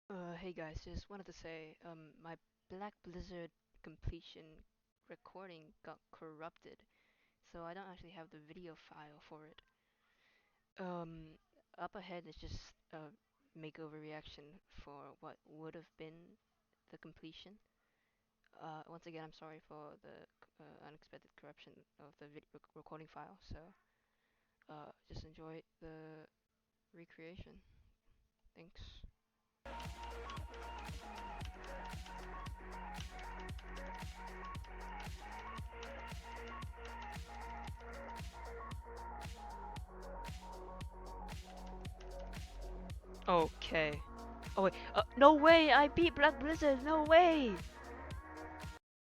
Hey guys, just wanted to say, my Black Blizzard completion recording got corrupted, so I don't actually have the video file for it. Um, Up ahead is just a makeover reaction for what would have been the completion. Once again, I'm sorry for the unexpected corruption of the recording file, so just enjoy the recreation. Thanks. Okay. Oh wait, no way! I beat Black Blizzard. No way!